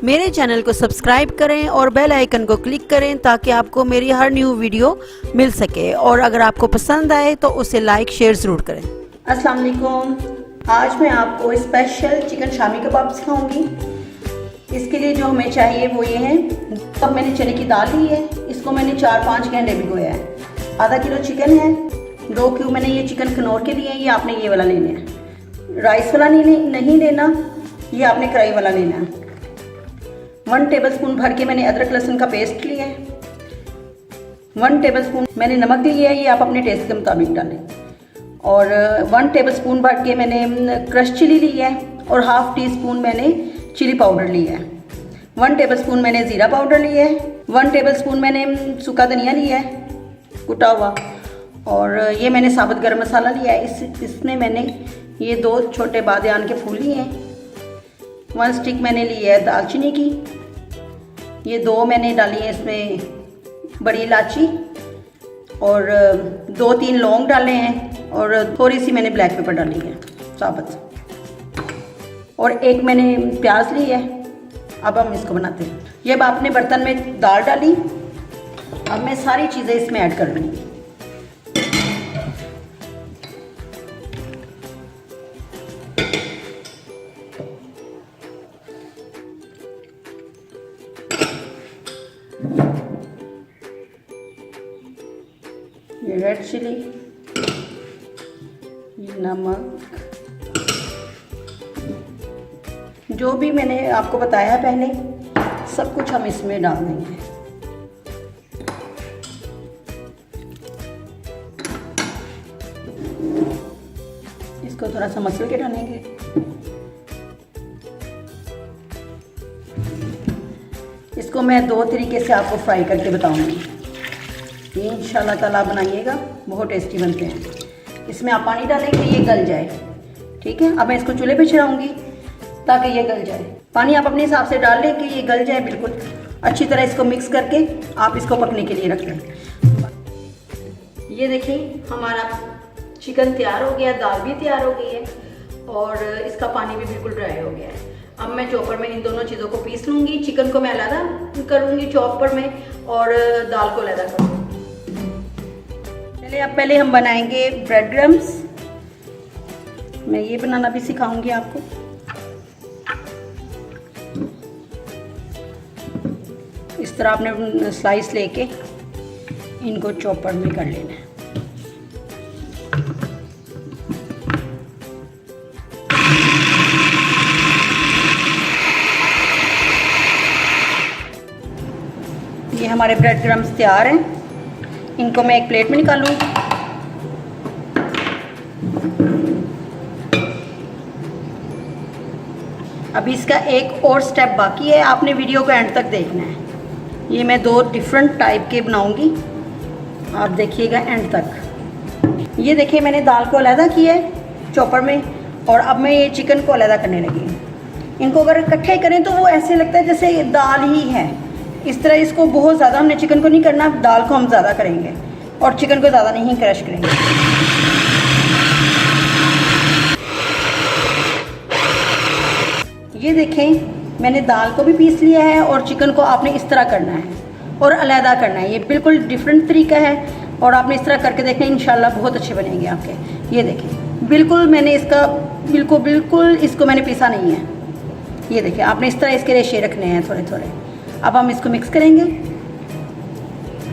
मेरे चैनल को सब्सक्राइब करें और बेल आइकन को क्लिक करें ताकि आपको मेरी हर न्यू वीडियो मिल सके, और अगर आपको पसंद आए तो उसे लाइक शेयर ज़रूर करें। अस्सलाम वालेकुम। आज मैं आपको स्पेशल चिकन शामी कबाब सिखाऊंगी। इसके लिए जो हमें चाहिए वो ये है। अब मैंने चने की दाल ली है, इसको मैंने 4-5 घंटे भिगोया है। आधा किलो चिकन है, 2 क्यूब मैंने ये चिकन खनौर के लिए है। ये आपने ये वाला लेना है, राइस वाला नहीं लेना, ये आपने कढ़ाई वाला लेना है। 1 टेबलस्पून भर के मैंने अदरक लहसुन का पेस्ट लिया है। 1 टेबलस्पून मैंने नमक लिया है, ये आप अपने टेस्ट के मुताबिक डालें। और 1 टेबलस्पून भर के मैंने क्रश चिली ली है, और ½ टीस्पून मैंने चिली पाउडर लिया है। 1 टेबलस्पून मैंने ज़ीरा पाउडर लिया है। 1 टेबलस्पून मैंने सूखा धनिया लिया है कुटा हुआ, और ये मैंने साबुत गरम मसाला लिया है। इसमें मैंने ये 2 छोटे बादियान के फूल लिए हैं। 1 स्टिक मैंने ली है दालचीनी की। ये 2 मैंने डाली है इसमें बड़ी इलायची, और 2-3 लौंग डाले हैं, और थोड़ी सी मैंने ब्लैक पेपर डाली है साबुत, और 1 मैंने प्याज ली है। अब हम इसको बनाते हैं। ये अब आपने बर्तन में दाल डाली, अब मैं सारी चीज़ें इसमें ऐड कर लूँगी। ये रेड चिली, ये नमक, जो भी मैंने आपको बताया पहले सब कुछ हम इसमें डाल देंगे। इसको थोड़ा सा मसल के डालेंगे। इसको मैं 2 तरीके से आपको फ्राई करके बताऊंगी। ये इंशाल्लाह ताला बनाइएगा, बहुत टेस्टी बनते हैं। इसमें आप पानी डालेंगे, ये गल जाए। ठीक है, अब मैं इसको चूल्हे पे चढ़ाऊंगी ताकि ये गल जाए। पानी आप अपने हिसाब से डाल लें कि ये गल जाए बिल्कुल अच्छी तरह। इसको मिक्स करके आप इसको पकने के लिए रख दें। ये देखिए हमारा चिकन तैयार हो गया, दाल भी तैयार हो गई है, और इसका पानी भी बिल्कुल ड्राई हो गया है। अब मैं चॉपर में इन दोनों चीज़ों को पीस लूँगी। चिकन को मैं अलग करूँगी चॉपर में, और दाल को अलग करूँगी। चलिए अब पहले हम बनाएंगे ब्रेड क्रम्स। मैं ये बनाना भी सिखाऊंगी आपको। इस तरह आपने स्लाइस लेके इनको चॉपर में कर लेना है। ये हमारे ब्रेड क्रम्स तैयार हैं। इनको मैं एक प्लेट में निकालूँ। अभी इसका एक और स्टेप बाकी है, आपने वीडियो को एंड तक देखना है। ये मैं 2 डिफरेंट टाइप के बनाऊंगी, आप देखिएगा एंड तक। ये देखिए मैंने दाल को अलहदा किया है चॉपर में, और अब मैं ये चिकन को अलहदा करने लगी हूँ। इनको अगर इकट्ठे करें तो वो ऐसे लगता है जैसे दाल ही है। इस तरह इसको बहुत ज़्यादा हमने चिकन को नहीं करना, दाल को हम ज़्यादा करेंगे और चिकन को ज़्यादा नहीं क्रश करेंगे। ये देखें मैंने दाल को भी पीस लिया है, और चिकन को आपने इस तरह करना है और अलहदा करना है। ये बिल्कुल डिफरेंट तरीका है, और आपने इस तरह करके देखें, इंशाल्लाह बहुत अच्छे बनेंगे आपके। ये देखें बिल्कुल मैंने इसका बिल्कुल इसको मैंने पीसा नहीं है। ये देखें आपने इस तरह इसके रेशे रखने हैं थोड़े थोड़े। अब हम इसको मिक्स करेंगे,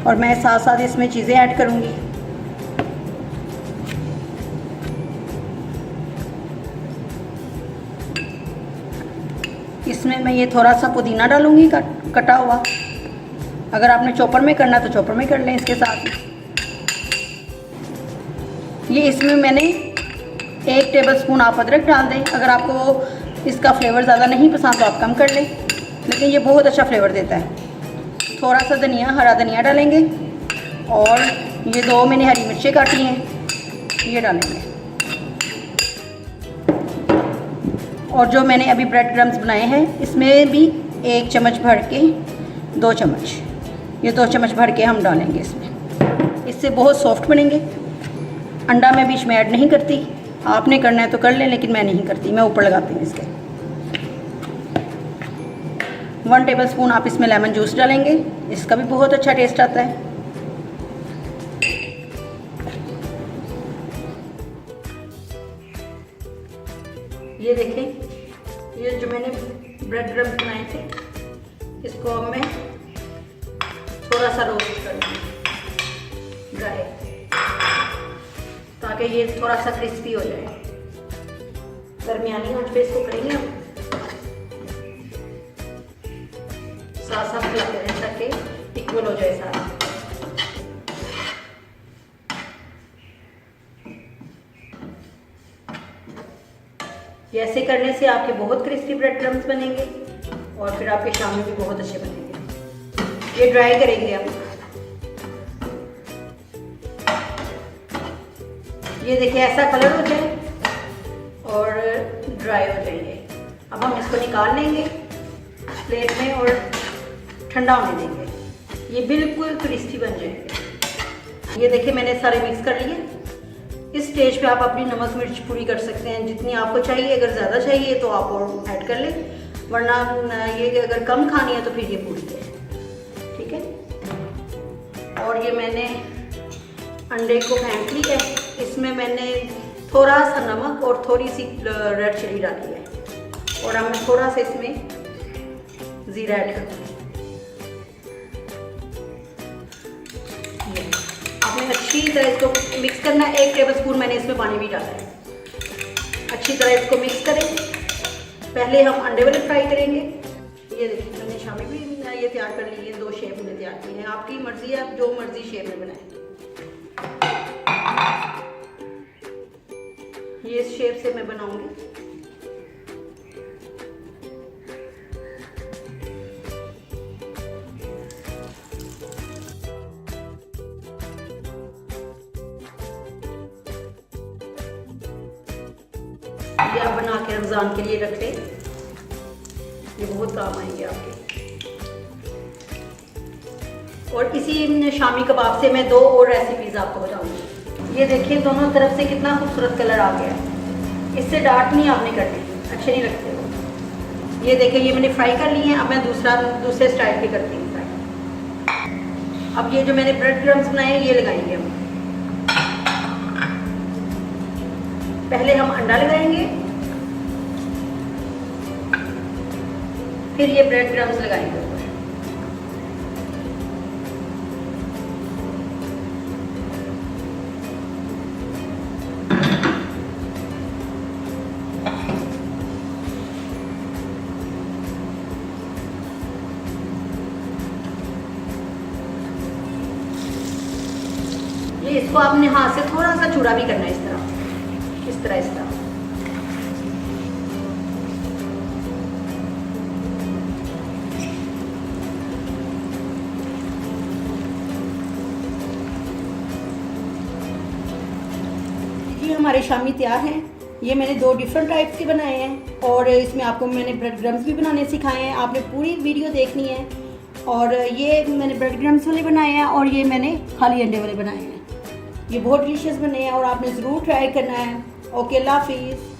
और मैं साथ साथ इसमें चीज़ें ऐड करूँगी। इसमें मैं ये थोड़ा सा पुदीना डालूँगी कटा हुआ। अगर आपने चॉपर में करना तो चॉपर में कर लें इसके साथ। ये इसमें मैंने 1 टेबलस्पून आप अदरक डाल दें। अगर आपको इसका फ्लेवर ज़्यादा नहीं पसंद तो आप कम कर लें, लेकिन ये बहुत अच्छा फ्लेवर देता है। थोड़ा सा धनिया, हरा धनिया डालेंगे, और ये 2 मैंने हरी मिर्चें काटी हैं, ये डालेंगे। और जो मैंने अभी ब्रेड क्रम्स बनाए हैं इसमें भी 1 चम्मच भर के 2 चम्मच, ये 2 चम्मच भर के हम डालेंगे इसमें। इससे बहुत सॉफ्ट बनेंगे। अंडा मैं बीच में ऐड नहीं करती, आपने करना है तो कर लें, लेकिन मैं नहीं करती, मैं ऊपर लगाती हूँ इसके। 1 टेबलस्पून आप इसमें लेमन जूस डालेंगे, इसका भी बहुत अच्छा टेस्ट आता है। ये देखें, ये जो मैंने ब्रेड क्रम्स बनाए थे, इसको अब मैं थोड़ा सा रोस्ट कर लूँगी ड्राई, ताकि ये थोड़ा सा क्रिस्पी हो जाए। दरमियानी आंच पे इसको करेंगे हम, साथ साथ मिलाते रहें ताकि इक्वल हो जाए सारा। ये ऐसे करने से आपके बहुत क्रिस्पी ब्रेड क्रम्स बनेंगे और फिर आपके शामी भी बहुत अच्छे बनेंगे। ये ड्राई करेंगे हम। ये देखिए ऐसा कलर हो जाए और ड्राई हो जाएंगे। अब हम इसको निकाल लेंगे प्लेट में और ठंडा होने देंगे। ये बिल्कुल क्रिस्पी बन जाएंगे। ये देखिए मैंने सारे मिक्स कर लिए। इस स्टेज पे आप अपनी नमक मिर्च पूरी कर सकते हैं जितनी आपको चाहिए। अगर ज़्यादा चाहिए तो आप और ऐड कर लें, वरना ये अगर कम खानी है तो फिर ये पूरी है, ठीक है। और ये मैंने अंडे को फेंट लिया है, इसमें मैंने थोड़ा सा नमक और थोड़ी सी रेड चिली डाली है और अब मैं थोड़ा सा इसमें ज़ीरा ऐड कर दूँगी। आपने अच्छी तरह इसको मिक्स करना है। 1 टेबलस्पून मैंने इसमें पानी भी डाला है। अच्छी तरह इसको मिक्स करें। पहले हम अंडे वाले फ्राई करेंगे। ये देखिए मैंने शामी भी ये तैयार कर ली है, 2 शेप में तैयार की है। आपकी मर्जी है, आप जो मर्जी शेप में बनाएं। ये इस शेप से मैं बनाऊंगी। ये आप बना के रमज़ान के लिए रख लें, ये बहुत काम आएंगे आपके। और इसी शामी कबाब से मैं 2 और रेसिपीज़ आपको बताऊंगी। ये देखिए दोनों तरफ से कितना खूबसूरत कलर आ गया है। इससे डार्क नहीं आपने करनी, अच्छे नहीं लगते वो। ये देखिए ये मैंने फ्राई कर लिए हैं। अब मैं दूसरे स्टाइल पे करती हूँ फ्राई। अब ये जो मैंने ब्रेड क्रम्स बनाए हैं ये लगाएंगे हम। पहले हम अंडा लगाएंगे, फिर ये ब्रेड क्रम्स लगाएंगे ऊपर। ये इसको आपने हाथ से थोड़ा सा चूड़ा भी करना है, इस तरह। ये हमारे शामी तैयार हैं। ये मैंने 2 डिफरेंट टाइप्स के बनाए हैं और इसमें आपको मैंने ब्रेड क्रम्स भी बनाने सिखाए हैं। आपने पूरी वीडियो देखनी है। और ये मैंने ब्रेड क्रम्स वाले बनाए हैं और ये मैंने खाली अंडे वाले बनाए हैं। ये बहुत डिलीशियस बने हैं और आपने ज़रूर ट्राई करना है। ओके, अल्लाह हाफिज़।